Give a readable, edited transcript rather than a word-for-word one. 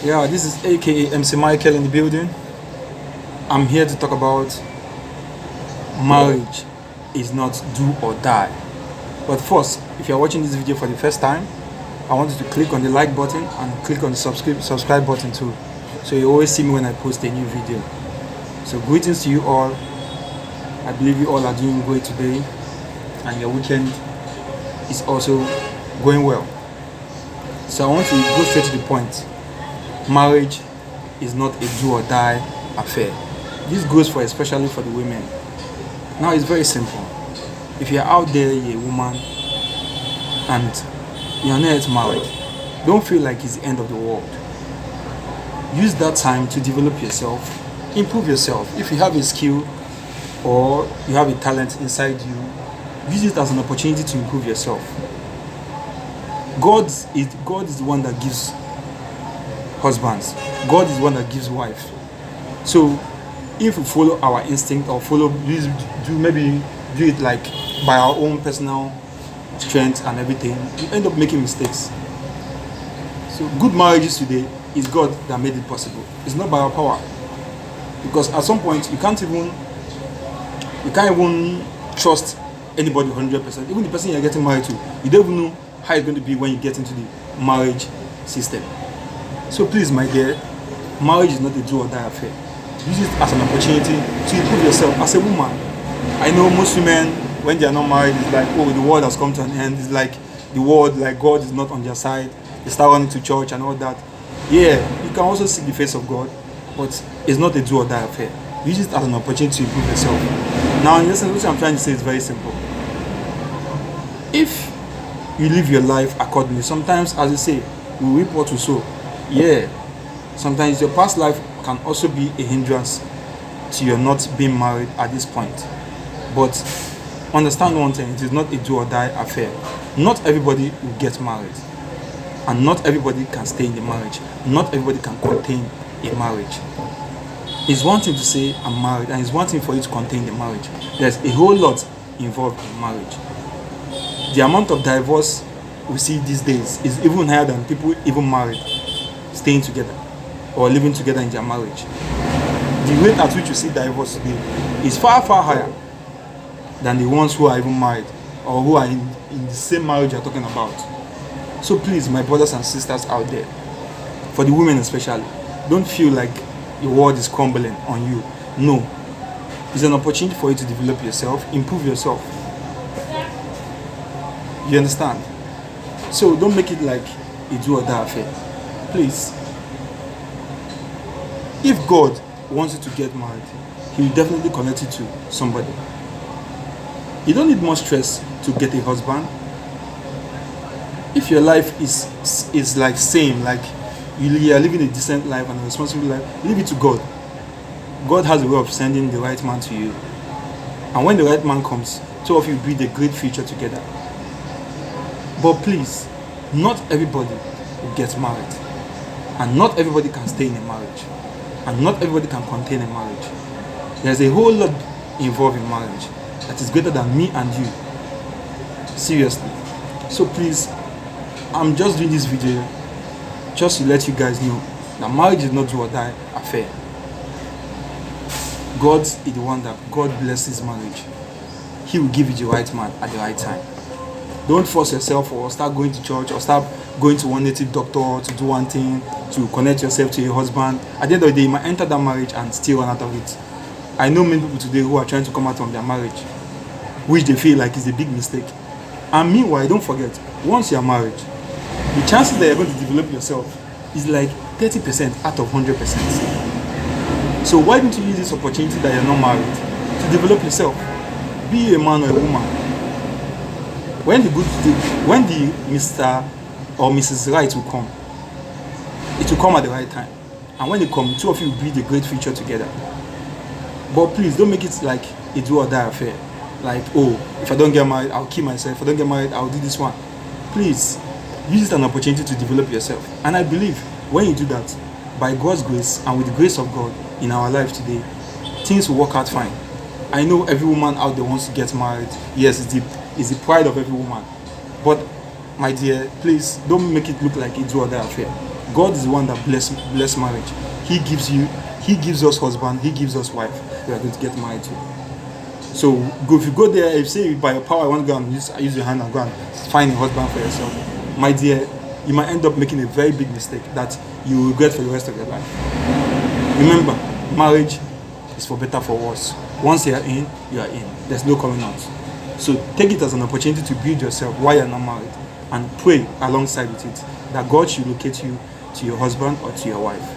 Yeah, this is aka MC Michael in the building. I'm here to talk about marriage is not do or die. But first, if you're watching this video for the first time, I want you to click on the like button and click on the subscribe button too. So you always see me when I post a new video. So greetings to you all. I believe you all are doing great today and your weekend is also going well. So I want to go straight to the point. Marriage is not a do or die affair. This goes for especially for the women. Now it's very simple. If you're out there, you're a woman and you're not yet married, don't feel like it's the end of the world. Use that time to develop yourself, improve yourself. If you have a skill or you have a talent inside you, use it as an opportunity to improve yourself. God is the one that gives husbands. God is the one that gives wives. So if we follow our instinct or maybe do it like by our own personal strength and everything, you end up making mistakes. So good marriages today is God that made it possible. It's not by our power. Because at some point you can't even trust anybody 100%. Even the person you're getting married to, you don't even know how it's going to be when you get into the marriage system. So please, my dear, marriage is not a do or die affair. Use it as an opportunity to improve yourself as a woman. I know most women, when they are not married, it's like, oh, the world has come to an end. It's like the world, like God is not on their side. They start running to church and all that. Yeah, you can also seek the face of God, but it's not a do or die affair. Use it as an opportunity to improve yourself. Now, listen, what I'm trying to say is very simple. If you live your life accordingly, sometimes, as you say, we reap what we sow. Yeah, sometimes your past life can also be a hindrance to your not being married at this point. But understand one thing, it is not a do or die affair. Not everybody will get married. And not everybody can stay in the marriage. Not everybody can contain a marriage. It's one thing to say I'm married, and it's one thing for you to contain the marriage. There's a whole lot involved in marriage. The amount of divorce we see these days is even higher than people even married staying together or living together in their marriage. The rate at which you see divorce today is far higher than the ones who are even married or who are in the same marriage you're talking about. So please, my brothers and sisters out there, for the women especially, don't feel like the world is crumbling on you. No. It's an opportunity for you to develop yourself, improve yourself. You understand? So don't make it like a do or die affair. Please. If God wants you to get married, He will definitely connect you to somebody. You don't need much stress to get a husband. If your life is like same, like you are living a decent life and a responsible life, leave it to God. God has a way of sending the right man to you. And when the right man comes, two of you build a great future together. But please, not everybody will get married. And not everybody can stay in a marriage. And not everybody can contain a marriage. There's a whole lot involved in marriage that is greater than me and you. Seriously. So please, I'm just doing this video just to let you guys know that marriage is not do or die affair. God is the one that God blesses marriage. He will give you the right man at the right time. Don't force yourself or start going to church or start going to one native doctor to do one thing, to connect yourself to your husband. At the end of the day, you might enter that marriage and still run out of it. I know many people today who are trying to come out from their marriage, which they feel like is a big mistake. And meanwhile, don't forget, once you're married, the chances that you're going to develop yourself is like 30% out of 100%. So why don't you use this opportunity that you're not married to develop yourself? Be a man or a woman. When the Mr. or Mrs. Right will come, it will come at the right time. And when they come, two of you will build a great future together. But please, don't make it like a do or die affair. Like, oh, if I don't get married, I'll kill myself. If I don't get married, I'll do this one. Please, use it as an opportunity to develop yourself. And I believe when you do that, by God's grace and with the grace of God in our life today, things will work out fine. I know every woman out there wants to get married. Yes, it's the pride of every woman. But my dear, please don't make it look like a do or die affair. God is the one that bless marriage. He gives us husband, He gives us wife. We are going to get married to. So if you go there, if say by your power I want to go and use your hand and go and find a husband for yourself, my dear, you might end up making a very big mistake that you will regret for the rest of your life. Remember, marriage is for better, for worse. Once you are in, you are in. There's no coming out. So take it as an opportunity to build yourself while you're not married, and pray alongside with it that God should locate you to your husband or to your wife.